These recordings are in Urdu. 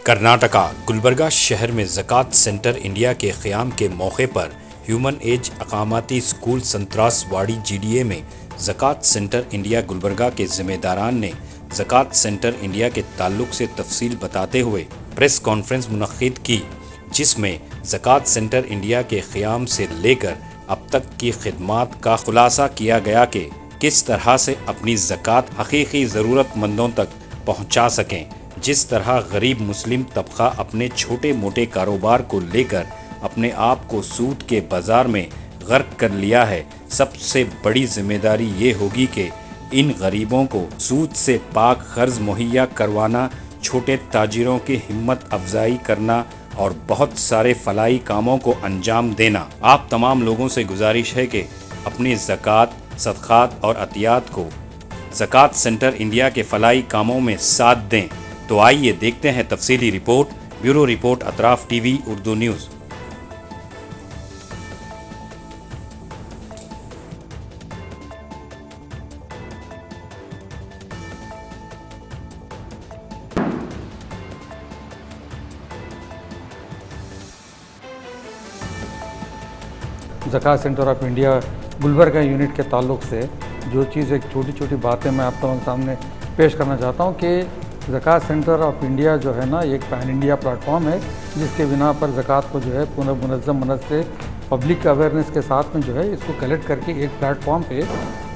کرناٹکا گلبرگہ شہر میں زکوٰۃ سینٹر انڈیا کے قیام کے موقع پر ہیومن ایج اقامتی school Santras Wadi G D A میں زکوٰۃ سینٹر انڈیا گلبرگہ کے ذمہ داران نے زکوٰۃ سینٹر انڈیا کے تعلق سے تفصیل بتاتے ہوئے پریس کانفرنس منعقد کی، جس میں زکوٰۃ سینٹر انڈیا کے قیام سے لے کر اب تک کی خدمات کا خلاصہ کیا گیا کہ کس طرح سے اپنی زکوٰۃ حقیقی ضرورت مندوں تک پہنچا سکیں۔ جس طرح غریب مسلم طبقہ اپنے چھوٹے موٹے کاروبار کو لے کر اپنے آپ کو سود کے بازار میں غرق کر لیا ہے، سب سے بڑی ذمہ داری یہ ہوگی کہ ان غریبوں کو سود سے پاک قرض مہیا کروانا، چھوٹے تاجروں کی ہمت افزائی کرنا اور بہت سارے فلاحی کاموں کو انجام دینا۔ آپ تمام لوگوں سے گزارش ہے کہ اپنی زکوٰۃ، صدقات اور عطیات کو زکوٰۃ سینٹر انڈیا کے فلاحی کاموں میں ساتھ دیں۔ تو آئیے دیکھتے ہیں تفصیلی رپورٹ۔ بیورو رپورٹ اطراف ٹی وی اردو نیوز۔ زکوٰۃ centre of India Gulbarga unit کے تعلق سے جو چیز ایک چھوٹی چھوٹی باتیں میں آپ تمام سامنے پیش کرنا چاہتا ہوں کہ زکوٰۃ سینٹر آف انڈیا جو ہے نا ایک پین انڈیا پلیٹ فارم ہے، جس کے بنا پر زکوٰۃ کو جو ہے پورا منظم سے پبلک اویئرنیس کے ساتھ میں جو ہے اس کو کلیکٹ کر کے ایک پلیٹ فارم پہ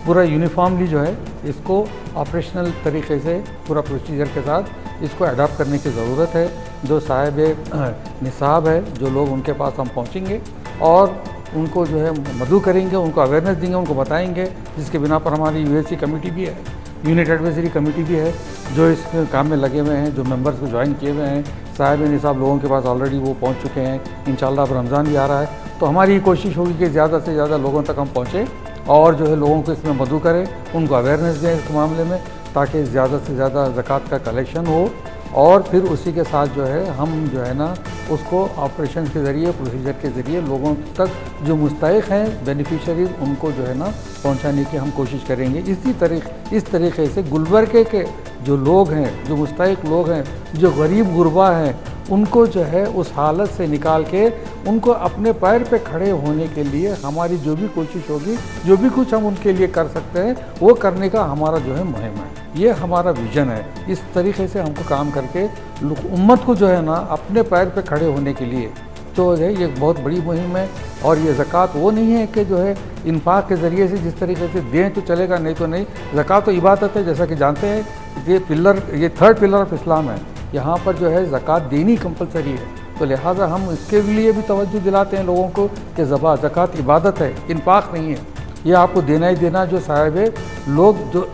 پورا یونیفارملی جو ہے اس کو آپریشنل طریقے سے پورا پروسیجر کے ساتھ اس کو اڈاپٹ کرنے کی ضرورت ہے۔ جو صاحب نصاب ہے، جو لوگ ان کے پاس ہم پہنچیں گے اور ان کو جو ہے مدعو کریں گے، ان کو اویئرنیس دیں گے، ان کو بتائیں گے، جس کے بنا پر ہماری یو ایس سی کمیٹی بھی ہے، یونٹ ایڈوائزری کمیٹی بھی ہے، جو اس کام میں لگے ہوئے ہیں، جو ممبرز کو جوائن کیے ہوئے ہیں۔ صاحب نصاب لوگوں کے پاس آلریڈی وہ پہنچ چکے ہیں، انشاءاللہ اب رمضان بھی آ رہا ہے، تو ہماری یہ کوشش ہوگی کہ زیادہ سے زیادہ لوگوں تک ہم پہنچیں اور جو ہے لوگوں کو اس میں مدعو کریں، ان کو اویئرنیس دیں اس معاملے میں، تاکہ زیادہ سے زیادہ زکوٰۃ کا کلیکشن ہو، اور پھر اسی کے ساتھ جو ہے ہم جو ہے نا اس کو آپریشن کے ذریعے، پروسیجر کے ذریعے لوگوں تک جو مستحق ہیں بینیفیشریز ان کو جو ہے نا پہنچانے کی ہم کوشش کریں گے۔ اس طریقے سے گلبرگے کے جو لوگ ہیں، جو مستحق لوگ ہیں، جو غریب غربا ہیں، ان کو جو ہے اس حالت سے نکال کے ان کو اپنے پیر پہ کھڑے ہونے کے لیے ہماری جو بھی کوشش ہوگی، جو بھی کچھ ہم ان کے لیے کر سکتے ہیں وہ کرنے کا ہمارا جو ہے مہم ہے، یہ ہمارا ویژن ہے۔ اس طریقے سے ہم کو کام کر کے امت کو جو ہے نا اپنے پیر پہ کھڑے ہونے کے لیے تو ہے یہ بہت بڑی مہم ہے۔ اور یہ زکوٰۃ وہ نہیں ہے کہ جو ہے انفاق کے ذریعے سے جس طریقے سے دیں تو چلے گا، نہیں تو نہیں۔ زکوٰۃ تو عبادت ہے، جیسا کہ جانتے ہیں یہ تھرڈ پلر آف اسلام ہے، یہاں پر جو ہے زکوٰۃ دینی کمپلسری ہے، تو لہٰذا ہم اس کے لیے بھی توجہ دلاتے ہیں لوگوں کو کہ زکوٰۃ عبادت ہے، انفاق نہیں ہے، یہ آپ کو دینا ہی دینا۔ جو لوگ جو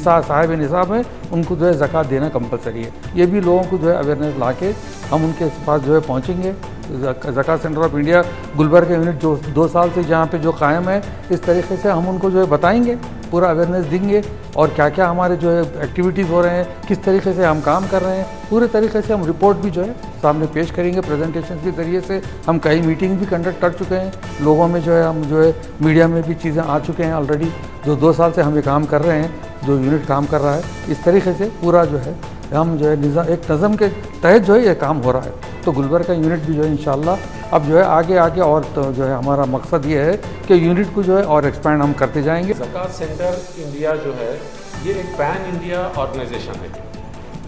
صاحب نصاب ہیں ان کو جو ہے زکوٰۃ دینا کمپلسری ہے، یہ بھی لوگوں کو جو ہے اویئرنیس لا کے ہم ان کے پاس جو ہے پہنچیں گے۔ زکوٰۃ centre of India Gulbarga unit جو 2 سال سے جہاں پہ جو قائم ہے، اس طریقے سے ہم ان کو جو ہے بتائیں گے، پورا اویئرنیس دیں گے، اور کیا کیا ہمارے جو ہے ایکٹیویٹیز ہو رہے ہیں، کس طریقے سے ہم کام کر رہے ہیں، پورے طریقے سے ہم رپورٹ بھی جو ہے سامنے پیش کریں گے۔ پریزنٹیشن کے ذریعے سے ہم کئی میٹنگ بھی کنڈکٹ کر چکے ہیں، لوگوں میں جو ہے ہم جو ہے میڈیا میں بھی چیزیں آ چکے ہیں آلریڈی، جو 2 سال سے ہم یہ کام کر رہے ہیں، جو یونٹ کام کر رہا ہے، اس طریقے سے پورا جو ہے ہم جو ہے ایک نظم کے تحت جو ہے یہ کام ہو رہا ہے۔ تو گلبرگہ یونٹ بھی جو ہے انشاءاللہ اب جو ہے آگے اور تو جو ہے ہمارا مقصد یہ ہے کہ یونٹ کو جو ہے اور ایکسپینڈ ہم کرتے جائیں گے۔ زکوٰۃ سینٹر انڈیا جو ہے یہ ایک پین انڈیا آرگنائزیشن ہے،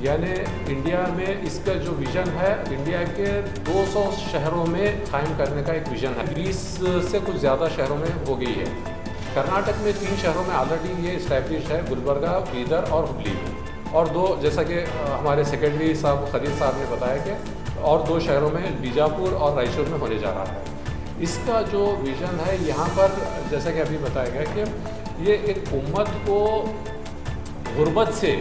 یعنی انڈیا میں اس کا جو ویژن ہے انڈیا کے 200 شہروں میں قائم کرنے کا ایک ویژن ہے، 20 سے کچھ زیادہ شہروں میں ہو گئی ہے۔ کرناٹک میں 3 شہروں میں آلریڈی یہ اسٹیبلش ہے، گلبرگہ، بیدر اور ہبلی، اور 2 جیسا کہ ہمارے سیکرٹری صاحب خلیل صاحب نے بتایا کہ اور 2 شہروں میں بیجاپور اور رائچور میں ہونے جا رہا ہے۔ اس کا جو ویژن ہے یہاں پر جیسا کہ ابھی بتایا گیا کہ یہ ایک امت کو غربت سے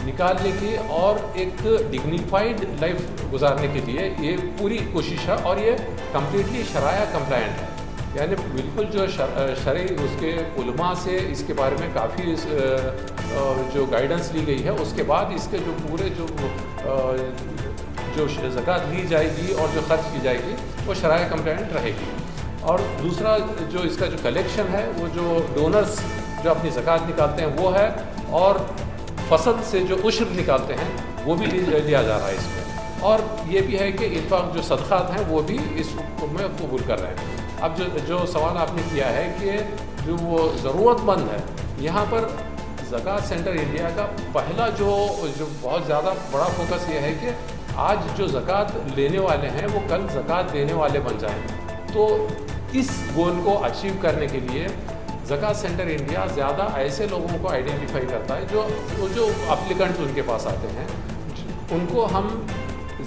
نکالنے کی اور ایک ڈگنیفائڈ لائف گزارنے کے لیے یہ پوری کوشش ہے، اور یہ کمپلیٹلی شرائع کمپلائنٹ ہے، یعنی بالکل جو شرعی اس کے علماء سے اس کے بارے میں کافی جو گائیڈنس لی گئی ہے، اس کے بعد اس کے جو پورے جو زکوٰۃ لی جائے گی اور جو خرچ کی جائے گی وہ شرائع کمپلائنٹ رہے گی۔ اور دوسرا جو اس کا جو کلیکشن ہے وہ جو ڈونرز جو اپنی زکوٰۃ نکالتے ہیں وہ ہے، اور فصل سے جو عشر نکالتے ہیں وہ بھی لیا جا رہا ہے اس میں۔ اور یہ بھی ہے کہ انفاق جو صدقات ہیں وہ بھی اس میں قبول کر رہے ہیں. اب جو سوال آپ نے کیا ہے کہ جو وہ ضرورت مند ہے، یہاں پر زکوٰۃ سینٹر انڈیا کا پہلا جو بہت زیادہ بڑا فوکس یہ ہے کہ آج جو زکوٰۃ لینے والے ہیں وہ کل زکوٰۃ دینے والے بن جائیں. تو اس گول کو اچیو کرنے کے لیے زکوٰۃ سینٹر انڈیا زیادہ ایسے لوگوں کو آئیڈینٹیفائی کرتا ہے جو اپلیکنٹس ان کے پاس آتے ہیں، ان کو ہم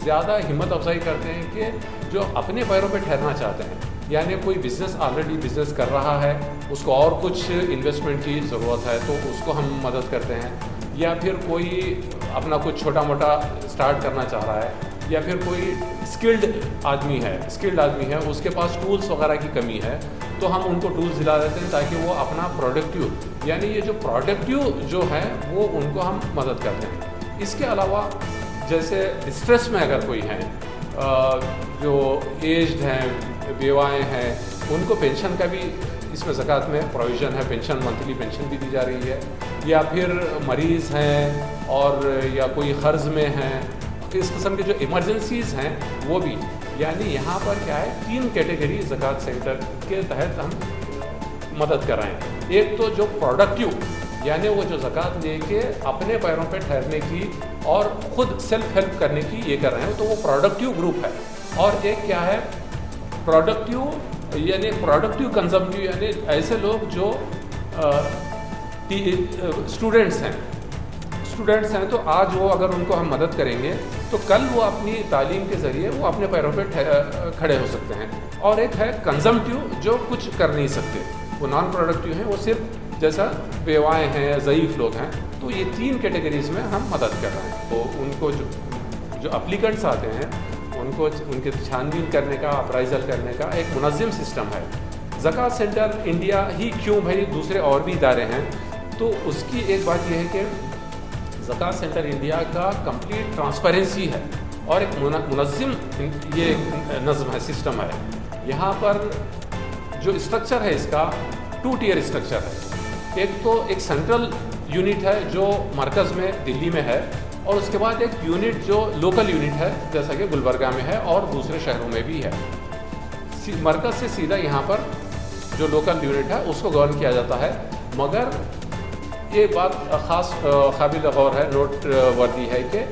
زیادہ ہمت افزائی کرتے ہیں کہ جو اپنے پیروں پہ ٹھہرنا چاہتے ہیں، یعنی کوئی بزنس آلریڈی بزنس کر رہا ہے، اس کو اور کچھ انویسٹمنٹ کی ضرورت ہے تو اس کو ہم مدد کرتے ہیں، یا پھر کوئی اپنا کچھ چھوٹا موٹا اسٹارٹ کرنا چاہ رہا ہے، یا پھر کوئی اسکلڈ آدمی ہے اس کے پاس ٹولس وغیرہ کی کمی ہے تو ہم ان کو ٹولس دلا دیتے ہیں تاکہ وہ اپنا پروڈکٹیو، یعنی یہ جو پروڈکٹیو جو ہے وہ ان کو ہم مدد کرتے ہیں. اس کے علاوہ جیسے اسٹریس میں اگر کوئی ہیں، جو ایجڈ ہیں، بیوائیں ہیں، ان کو پینشن کا بھی اس میں زکوٰۃ میں پروویژن ہے، پینشن منتھلی پینشن بھی دی جا رہی ہے، یا پھر مریض ہیں اور یا کوئی قرض میں ہیں، اس قسم کے جو ایمرجنسیز ہیں وہ بھی. یعنی یہاں پر کیا ہے، 3 کیٹیگری زکوٰۃ سینٹر کے تحت ہم مدد کر رہے ہیں. ایک تو جو پروڈکٹیو، یعنی وہ جو زکوٰۃ لے کے اپنے پیروں پہ ٹھہرنے کی اور خود سیلف ہیلپ کرنے کی یہ کر رہے ہیں، تو وہ پروڈکٹیو گروپ ہے. اور ایک کیا ہے پروڈکٹیو، یعنی پروڈکٹیو کنزمپٹیو، یعنی ایسے لوگ جو اسٹوڈنٹس ہیں تو آج وہ اگر ان کو ہم مدد کریں گے تو کل وہ اپنی تعلیم کے ذریعے وہ اپنے پیروں پہ کھڑے ہو سکتے ہیں. اور ایک ہے کنزمپٹیو جو کچھ کر نہیں سکتے، وہ نان پروڈکٹیو ہیں، وہ صرف جیسا بیوائیں ہیں، ضعیف لوگ ہیں. تو یہ 3 کیٹیگریز میں ہم مدد کر رہے ہیں. تو ان کو جو اپلیکنٹس آتے ہیں ان کے چھان بین کرنے کا، اپرائزل کرنے کا ایک منظم سسٹم ہے. زکوٰۃ سینٹر انڈیا ہی کیوں بھائی، دوسرے اور بھی ادارے ہیں. تو اس کی ایک بات یہ ہے کہ زکوٰۃ سینٹر انڈیا کا کمپلیٹ ٹرانسپیرنسی ہے اور ایک منظم یہ نظم ہے، سسٹم ہے. یہاں پر جو اسٹرکچر ہے اس کا 2 ٹیئر اسٹرکچر ہے. ایک تو ایک سینٹرل یونٹ ہے جو مرکز میں دلی میں ہے، اور اس کے بعد ایک یونٹ جو لوکل یونٹ ہے جیسا کہ گلبرگہ میں ہے اور دوسرے شہروں میں بھی ہے. مرکز سے سیدھا یہاں پر جو لوکل یونٹ ہے اس کو گورن کیا جاتا ہے. مگر یہ بات خاص قابل غور ہے، نوٹ وردی ہے کہ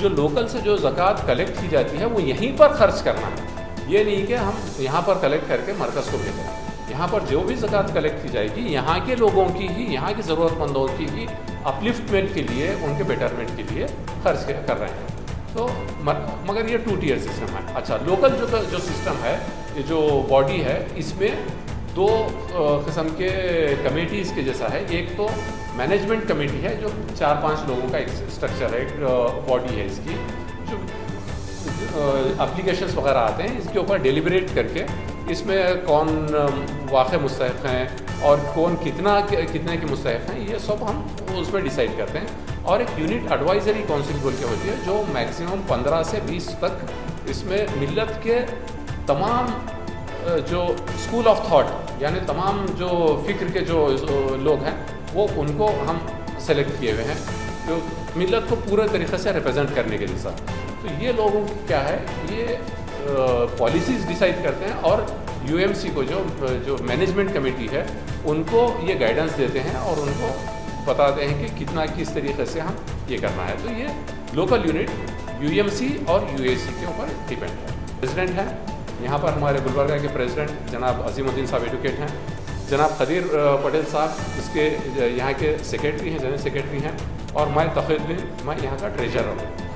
جو لوکل سے جو زکوٰۃ کلیکٹ کی جاتی ہے وہ یہیں پر خرچ کرنا ہے. یہ نہیں کہ ہم یہاں پر کلیکٹ کر کے مرکز کو بھیجیں. یہاں پر جو بھی زکوٰۃ کلیکٹ کی جائے گی یہاں کے لوگوں کی ہی، یہاں کی ضرورت مندوں کی ہی اپلفٹمنٹ کے لیے، ان کے بیٹرمنٹ کے لیے خرچ کر رہے ہیں. تو مگر یہ 2 ٹیئر سسٹم ہے. اچھا، لوکل جو سسٹم ہے، یہ جو باڈی ہے، اس میں 2 قسم کے کمیٹیز کے جیسا ہے. ایک تو مینجمنٹ کمیٹی ہے جو 4-5 لوگوں کا ایک اسٹرکچر ہے، ایک باڈی ہے اس کی، جو اپلیکیشنس وغیرہ آتے ہیں اس کے اوپر ڈیلیبریٹ کر کے اس میں کون واقع مستحق ہیں اور کون کتنے کے مستحق ہیں، یہ سب ہم اس میں ڈیسائیڈ کرتے ہیں. اور ایک یونٹ ایڈوائزری کونسل بول کے ہوتی ہے جو میکسیمم 15 سے 20 تک اس میں ملت کے تمام جو اسکول آف تھاٹ، یعنی تمام جو فکر کے جو لوگ ہیں وہ ان کو ہم سلیکٹ کیے ہوئے ہیں جو ملت کو پورے طریقے سے ریپرزینٹ کرنے کے جیسا. تو یہ لوگوں کی کیا ہے، یہ پالیسیز ڈیسائیڈ کرتے ہیں اور UMC کو جو مینجمنٹ کمیٹی ہے ان کو یہ گائیڈنس دیتے ہیں اور ان کو بتاتے ہیں کہ کس طریقے سے ہم یہ کرنا ہے. تو یہ لوکل یونٹ UMC اور UAC کے اوپر ڈیپینڈ ہے. پریزیڈنٹ ہیں یہاں پر ہمارے گلبرگہ کے پریزیڈنٹ جناب عظیم الدین صاحب ایڈوکیٹ ہیں. جناب قدیر پٹیل صاحب اس کے یہاں کے سیکریٹری ہیں، جنرل سیکریٹری ہیں. اور میں تقی الدین، میں یہاں کا ٹریجرر ہوں.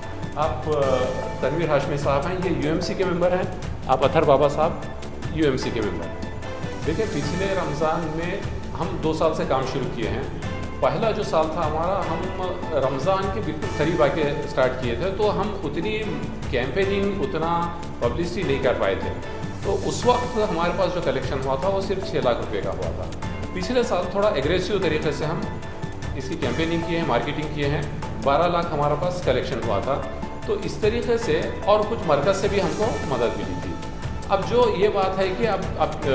آپ تنویر ہاشمی صاحب ہیں، یہ UMC کے ممبر ہیں. آپ اطہر بابا صاحب UMC کے ممبر ہیں. دیکھیں، پچھلے رمضان میں ہم 2 سال سے کام شروع کیے ہیں. پہلا جو سال تھا ہمارا، ہم رمضان کے بالکل قریب آ کے اسٹارٹ کیے تھے، تو ہم اتنی کیمپیننگ، اتنا پبلسٹی نہیں کر پائے تھے. تو اس وقت ہمارے پاس جو کلیکشن ہوا تھا وہ صرف 6 لاکھ روپے کا ہوا تھا. پچھلے سال تھوڑا ایگریسو طریقے سے ہم اس کی کیمپیننگ کیے ہیں، مارکیٹنگ کیے ہیں. 12 لاکھ ہمارے پاس کلیکشن ہوا تھا. تو اس طریقے سے اور کچھ مرکز سے بھی ہم کو مدد ملی تھی. اب جو یہ بات ہے کہ اب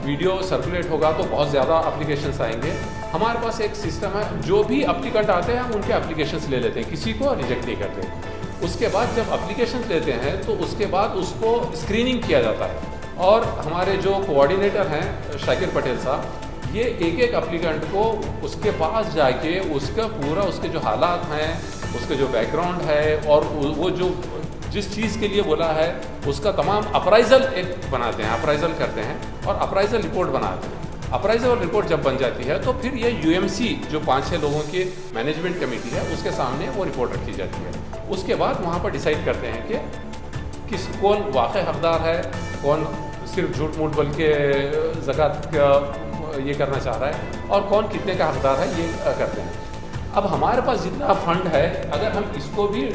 ویڈیو سرکولیٹ ہوگا تو بہت زیادہ اپلیکیشنس آئیں گے. ہمارے پاس ایک سسٹم ہے، جو بھی اپلیکنٹ آتے ہیں ہم ان کے اپلیکیشنس لے لیتے ہیں، کسی کو ریجیکٹ نہیں کرتے. اس کے بعد جب اپلیکیشن لیتے ہیں تو اس کے بعد اس کو اسکریننگ کیا جاتا ہے، اور ہمارے جو کوآرڈینیٹر ہیں شاکر پٹیل صاحب، یہ ایک ایک اپلیکینٹ کو اس کے پاس جا کے اس کا پورا اس کے جو حالات ہیں، اس کے جو بیک گراؤنڈ ہے، اور وہ جو جس چیز کے لیے بولا ہے اس کا تمام اپرائزل ایک بناتے ہیں، اپرائزل کرتے ہیں اور اپرائزل رپورٹ بناتے ہیں۔ اپرائزل رپورٹ جب بن جاتی ہے تو پھر یہ UMC جو 5-6 لوگوں کی مینجمنٹ کمیٹی ہے اس کے سامنے وہ رپورٹ رکھی جاتی ہے۔ اس کے بعد وہاں پر ڈیسائیڈ کرتے ہیں کہ کون واقع حقدار ہے، کون صرف جھوٹ موٹ بلکہ زکوٰۃ کا یہ کرنا چاہ رہا ہے، اور کون کتنے کا حقدار ہے، یہ کرتے ہیں۔ اب ہمارے پاس جتنا فنڈ ہے، اگر ہم اس کو بھی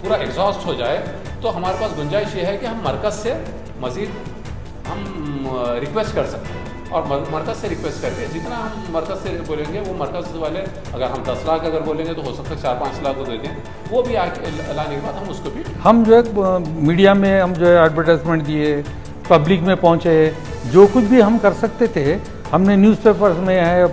پورا ایگزاسٹ ہو جائے تو ہمارے پاس گنجائش یہ ہے کہ ہم مرکز سے مزید ہم ریکویسٹ کر سکتے ہیں، اور مرکز سے ریکویسٹ کر کے جتنا ہم مرکز سے بولیں گے، وہ مرکز والے اگر ہم 10 لاکھ اگر بولیں گے تو ہو سکتا ہے 4-5 لاکھ کو دے دیں، وہ بھی لانے کے بعد ہم اس کو بھی ہم جو ہے میڈیا میں ہم جو ہے ایڈورٹائزمنٹ دیے، پبلک میں پہنچے، جو کچھ بھی ہم کر سکتے تھے ہم نے نیوز پیپرز میں ہے،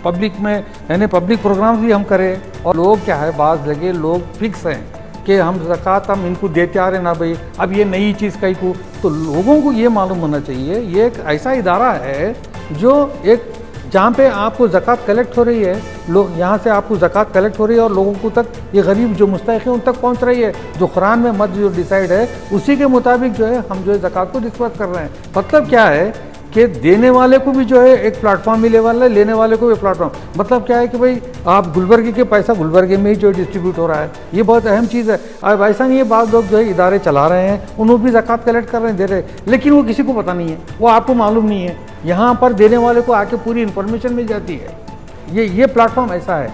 پبلک میں یعنی پبلک پروگرامز بھی ہم کرے، اور لوگ کیا ہے بعض لگے لوگ فکس ہیں کہ ہم زکوٰۃ ہم ان کو دیتے آ رہے نا بھائی، اب یہ نئی چیز کا ہی کو، تو لوگوں کو یہ معلوم ہونا چاہیے یہ ایک ایسا ادارہ ہے جو ایک جہاں پہ آپ کو زکوٰۃ کلیکٹ ہو رہی ہے، لوگ یہاں سے آپ کو زکوٰۃ کلیکٹ ہو رہی ہے اور لوگوں کو تک یہ غریب جو مستحق ہیں ان تک پہنچ رہی ہے، جو قرآن میں مت جو ڈیسائیڈ ہے اسی کے مطابق جو ہے ہم جو ہے زکوٰۃ کو ڈسپرس کر رہے ہیں۔ مطلب کیا ہے کہ دینے والے کو بھی جو ہے ایک پلیٹ فارم ملے والا ہے، لینے والے کو بھی پلیٹ فارم، مطلب کیا ہے کہ بھائی آپ گلبرگے کے پیسہ گلبرگے میں ہی جو ڈسٹریبیوٹ ہو رہا ہے، یہ بہت اہم چیز ہے۔ اب ایسا نہیں ہے بعض لوگ جو ہے ادارے چلا رہے ہیں انہوں بھی زکوٰۃ کلیکٹ کر رہے ہیں، دے رہے ہیں، لیکن وہ کسی کو پتہ نہیں ہے، وہ آپ کو معلوم نہیں ہے، یہاں پر دینے والے کو آ کے پوری انفارمیشن مل جاتی ہے۔ یہ پلیٹ فارم ایسا ہے،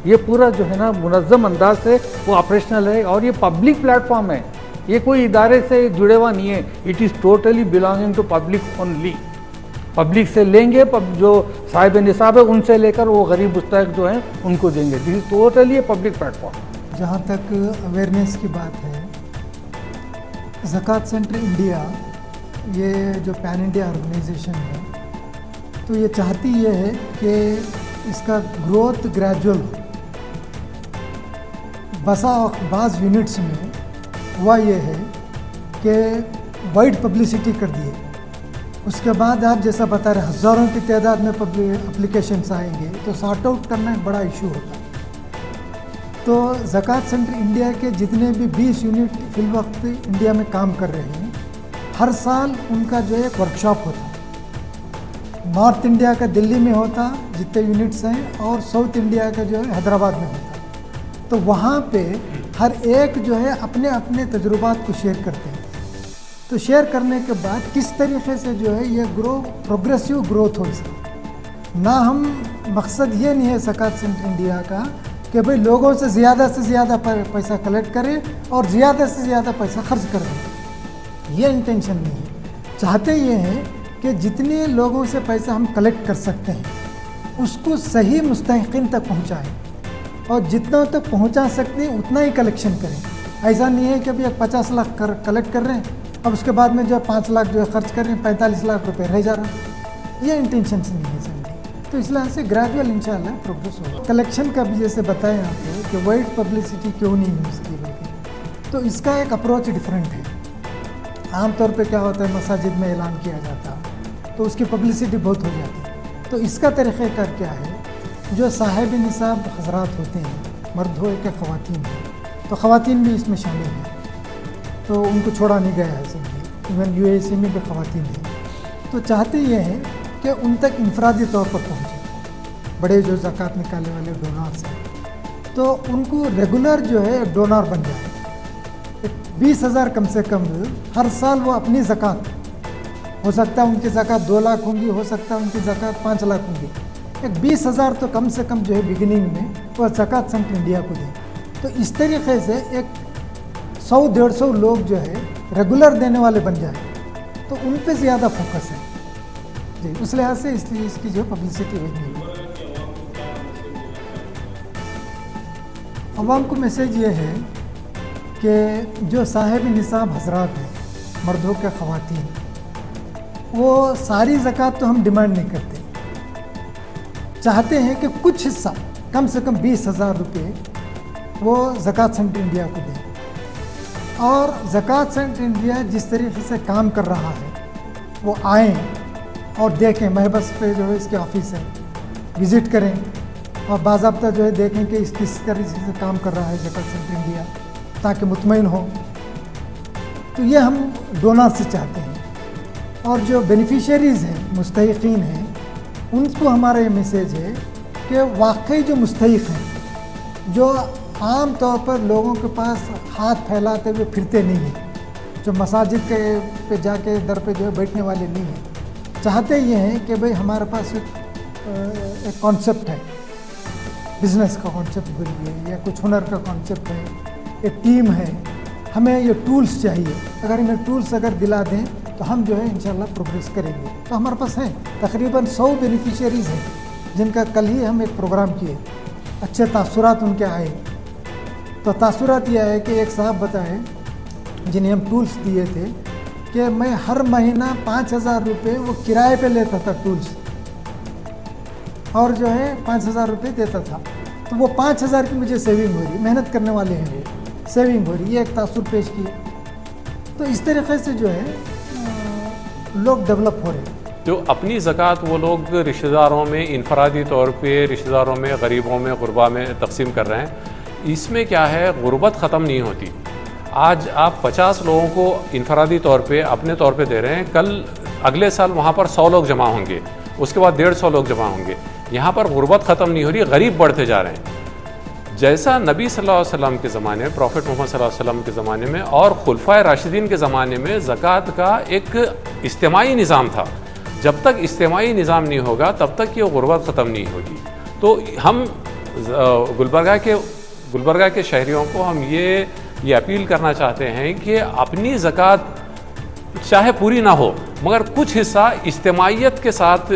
یہ پورا جو ہے نا منظم انداز سے وہ آپریشنل ہے، اور یہ پبلک پلیٹ فارم ہے، یہ کوئی ادارے سے جڑے ہوا نہیں ہے، it is totally belonging to public only. Public سے لیں گے، جو صاحب نصاب ہے ان سے لے کر وہ غریب مستحق جو ہیں ان کو دیں گے، this is totally a public platform. جہاں تک اویئرنیس کی بات ہے، زکوٰۃ سینٹر انڈیا یہ جو پین انڈیا آرگنائزیشن ہے تو یہ چاہتی یہ ہے کہ اس کا گروتھ گریجول ہو۔ بعض یونٹس میں ہوا یہ ہے کہ وائڈ پبلسٹی کر دیے، اس کے بعد آپ جیسا بتا رہے ہزاروں کی تعداد میں اپلیکیشنس آئیں گے تو سارٹ آؤٹ کرنا ایک بڑا ایشو ہوتا ہے۔ تو زکوٰۃ سینٹر انڈیا کے جتنے بھی 20 یونٹ فی الوقت انڈیا میں کام کر رہے ہیں، ہر سال ان کا جو ہے ایک ورکشاپ ہوتا ہے۔ نارتھ انڈیا کا دلی میں ہوتا جتنے یونٹس ہیں، اور ساؤتھ انڈیا کا جو ہے حیدرآباد میں ہوتا، تو وہاں پہ ہر ایک جو ہے اپنے اپنے تجربات کو شیئر کرتے ہیں۔ تو شیئر کرنے کے بعد کس طریقے سے جو ہے یہ پروگریسیو گروتھ ہو اس کا، نہ ہم مقصد یہ نہیں ہے زکوٰۃ سینٹر انڈیا کا کہ بھئی لوگوں سے زیادہ پیسہ کلیکٹ کریں اور زیادہ سے زیادہ پیسہ خرچ کر دیں، یہ انٹینشن نہیں ہے۔ چاہتے یہ ہیں کہ جتنے لوگوں سے پیسہ ہم کلیکٹ کر سکتے ہیں اس کو صحیح مستحقین تک پہنچائیں، اور جتنا تک پہنچا سکتے ہیں اتنا ہی کلیکشن کریں۔ ایسا نہیں ہے کہ ابھی 50 لاکھ کلیکٹ کر رہے ہیں، اب اس کے بعد میں جو 5 لاکھ جو ہے خرچ کر رہے ہیں، 45 لاکھ روپے رہ جا رہا ہے، یہ انٹینشن سے نہیں ہے سمجھے۔ تو اس لحاظ سے گریجول انشاءاللہ پروگریس ہوگا۔ کلیکشن کا بھی جیسے بتائیں آپ کو کہ وائڈ پبلسٹی کیوں نہیں یوز کی گئی، تو اس کا ایک اپروچ ڈفرینٹ ہے۔ عام طور پہ کیا ہوتا ہے مساجد میں اعلان کیا جاتا تو اس کی پبلسٹی بہت ہو جاتی ہے، تو اس کا طریقہ کار کیا ہے، جو صاحب نصاب حضرات ہوتے ہیں، مرد ہو کہ خواتین ہو، تو خواتین بھی اس میں شامل ہیں، تو ان کو چھوڑا نہیں گیا ہے سمجھے، ایون UAC میں بھی خواتین ہیں، تو چاہتے یہ ہیں کہ ان تک انفرادی طور پر پہنچے، بڑے جو زکوٰۃ نکالنے والے ڈونرز ہیں تو ان کو ریگولر جو ہے ڈونر بن جائے۔ 20,000 کم سے کم ہر سال وہ اپنی زکوٰۃ، ہو سکتا ہے ان کی زکوٰۃ 2 لاکھ ہوں گی، ہو سکتا ہے ان کی زکوٰۃ 5 لاکھ ہوں گی، ایک 20,000 تو کم سے کم جو ہے بگننگ میں وہ زکوٰۃ سینٹر انڈیا کو دیں۔ تو اس طریقے سے ایک 100-150 لوگ جو ہے ریگولر دینے والے بن جائیں تو ان پہ زیادہ فوکس ہے جی، اس لحاظ سے اس لیے اس کی جو پبلسٹی ہوئی نہیں ہے۔ عوام کو میسیج یہ ہے کہ جو صاحب نصاب حضرات ہیں، مرد ہو کہ خواتین، وہ ساری زکوٰۃ تو ہم ڈیمانڈ نہیں کرتے، چاہتے ہیں کہ کچھ حصہ کم سے کم 20,000 روپے وہ زکوٰۃ سینٹر انڈیا کو دیں۔ اور زکوٰۃ سینٹر انڈیا جس طریقے سے کام کر رہا ہے وہ آئیں اور دیکھیں، محبس پہ جو ہے اس کے آفس ہے، وزٹ کریں اور باضابطہ جو ہے دیکھیں کہ اس کس طریقے سے کام کر رہا ہے زکوٰۃ سینٹر انڈیا، تاکہ مطمئن ہو۔ تو یہ ہم ڈونر سے چاہتے ہیں، اور جو بینیفیشریز ہیں، مستحقین ہیں، ان کو ہمارا یہ میسیج ہے کہ واقعی جو مستحق ہیں، جو عام طور پر لوگوں کے پاس ہاتھ پھیلاتے ہوئے پھرتے نہیں ہیں، جو مساجد کے پہ جا کے در پہ جو ہے بیٹھنے والے نہیں ہیں، چاہتے یہ ہیں کہ بھئی ہمارے پاس ایک کانسیپٹ ہے، بزنس کا کانسیپٹ بولیے یا کچھ ہنر کا کانسیپٹ ہے، ایک ٹیم ہے، ہمیں یہ ٹولز چاہیے، اگر ہمیں ٹولز اگر دلا دیں تو ہم جو ہے انشاءاللہ پروگریس کریں گے۔ تو ہمارے پاس ہیں تقریباً 100 بینیفیشریز ہیں، جن کا کل ہی ہم ایک پروگرام کیے، اچھے تاثرات ان کے آئے۔ تو تاثرات یہ ہے کہ ایک صاحب بتائے جنہیں ہم ٹولز دیے تھے کہ میں ہر مہینہ 5,000 روپے وہ کرائے پہ لیتا تھا ٹولز، اور جو ہے 5,000 روپے دیتا تھا، تو وہ 5,000 کی مجھے سیونگ ہو رہی، محنت کرنے والے ہیں وہ، سیونگ ہو رہی، یہ ایک تاثر پیش کیے۔ تو اس طریقے سے جو ہے لوگ ڈیولپ ہو رہے ہیں۔ جو اپنی زکوٰۃ وہ لوگ رشتہ داروں میں انفرادی طور پہ رشتہ داروں میں، غریبوں میں، غربا میں تقسیم کر رہے ہیں، اس میں کیا ہے، غربت ختم نہیں ہوتی۔ آج آپ 50 لوگوں کو انفرادی طور پہ اپنے طور پہ دے رہے ہیں، کل اگلے سال وہاں پر 100 لوگ جمع ہوں گے، اس کے بعد 150 لوگ جمع ہوں گے۔ یہاں پر غربت ختم نہیں ہو رہی، غریب بڑھتے جا رہے ہیں۔ جیسا نبی صلی اللہ علیہ وسلم کے زمانے میں، پروفٹ محمد صلی اللہ علیہ وسلم کے زمانے میں اور خلفائے راشدین کے زمانے میں زکوٰۃ کا ایک اجتماعی نظام تھا، جب تک اجتماعی نظام نہیں ہوگا تب تک یہ غربت ختم نہیں ہوگی۔ تو ہم گلبرگہ کے شہریوں کو ہم یہ اپیل کرنا چاہتے ہیں کہ اپنی زکوٰۃ چاہے پوری نہ ہو مگر کچھ حصہ اجتماعیت کے ساتھ،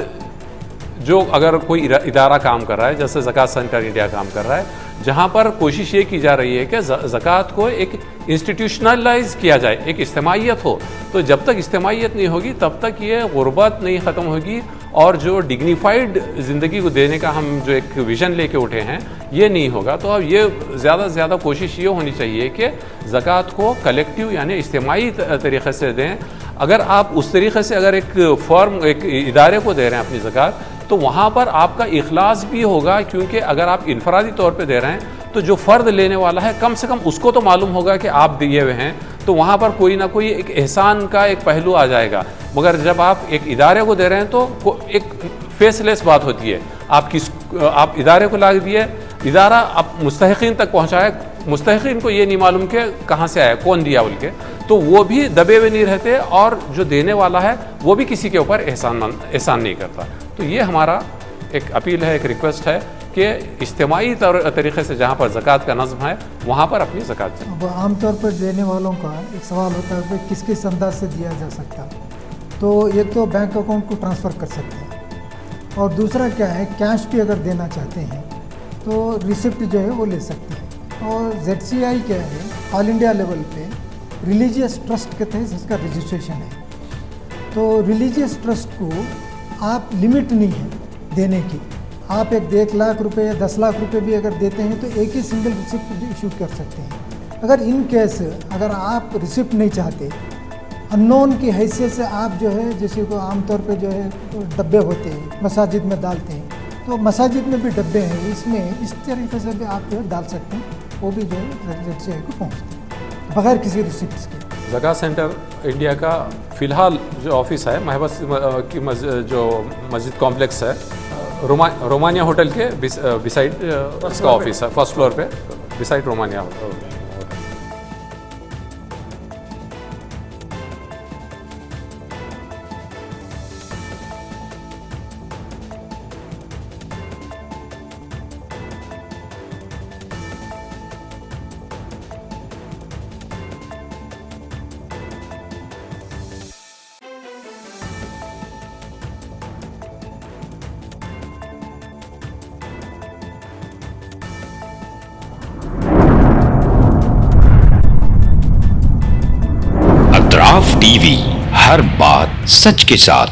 جو اگر کوئی ادارہ کام کر رہا ہے جیسے زکوٰۃ سینٹر انڈیا کام کر رہا ہے، جہاں پر کوشش یہ کی جا رہی ہے کہ زکوٰۃ کو ایک انسٹیٹیوشنلائز کیا جائے، ایک اجتماعیت ہو، تو جب تک اجتماعیت نہیں ہوگی تب تک یہ غربت نہیں ختم ہوگی، اور جو ڈگنیفائڈ زندگی کو دینے کا ہم جو ایک ویژن لے کے اٹھے ہیں یہ نہیں ہوگا۔ تو اب یہ زیادہ سے زیادہ کوشش یہ ہونی چاہیے کہ زکوٰۃ کو کلیکٹیو یعنی اجتماعی طریقے سے دیں۔ اگر آپ اس طریقے سے اگر ایک فرم، ایک ادارے کو دے رہے ہیں اپنی زکوٰۃ، تو وہاں پر آپ کا اخلاص بھی ہوگا، کیونکہ اگر آپ انفرادی طور پہ دے رہے ہیں تو جو فرد لینے والا ہے کم سے کم اس کو تو معلوم ہوگا کہ آپ دیے ہوئے ہیں، تو وہاں پر کوئی نہ کوئی ایک احسان کا ایک پہلو آ جائے گا۔ مگر جب آپ ایک ادارے کو دے رہے ہیں تو ایک فیس لیس بات ہوتی ہے، آپ ادارے کو لا دیے، ادارہ آپ مستحقین تک پہنچائے، مستحقین کو یہ نہیں معلوم کہ کہاں سے آیا، کون دیا بول کے، تو وہ بھی دبے ہوئے نہیں رہتے، اور جو دینے والا ہے وہ بھی کسی کے اوپر احسان نہیں کرتا۔ تو یہ ہمارا ایک اپیل ہے، ایک ریکویسٹ ہے کہ اجتماعی طریقے سے جہاں پر زکوٰۃ کا نظم ہے وہاں پر اپنی زکوٰۃ دیں۔ اب عام طور پر دینے والوں کا ایک سوال ہوتا ہے کہ کس کس انداز سے دیا جا سکتا، تو ایک تو بینک اکاؤنٹ کو ٹرانسفر کر سکتے ہیں، اور دوسرا کیا ہے، کیش بھی اگر دینا چاہتے ہیں تو ریسپٹ جو ہے وہ لے سکتے ہیں۔ اور ZCI کیا ہے، آل انڈیا لیول پہ ریلیجیس ٹرسٹ کے تحت اس کا رجسٹریشن ہے، تو ریلیجیس ٹرسٹ کو آپ لمٹ نہیں ہے دینے کی، آپ ایک 1 لاکھ روپے یا 10 لاکھ روپے بھی اگر دیتے ہیں تو ایک ہی سنگل ریسپٹ بھی ایشو کر سکتے ہیں۔ اگر ان کیس اگر آپ ریسپٹ نہیں چاہتے، ان نون کی حیثیت سے آپ جو ہے جیسے کو عام طور پہ جو ہے ڈبے ہوتے ہیں مساجد میں ڈالتے ہیں، تو مساجد میں بھی ڈبے ہیں، اس میں اس طریقے سے بھی آپ جو ہے ڈال سکتے ہیں، وہ بھی جو ہے ZCI کو پہنچتے ہیں بغیر کسی ریسپٹس کے۔ زکوٰۃ سینٹر انڈیا کا فی الحال جو آفس ہے محبس کی جو مسجد کمپلیکس ہے، رومانیہ ہوٹل کے بسائڈ اس کا آفس ہے، فرسٹ فلور پہ beside Romania hotel. T V, ہر بات سچ کے ساتھ۔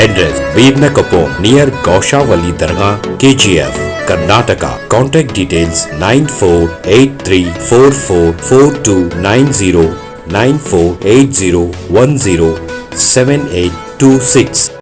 Address Birnakapom near Gaushavali Dargah, KGF, Karnataka. Contact details 9483444290 9480107826.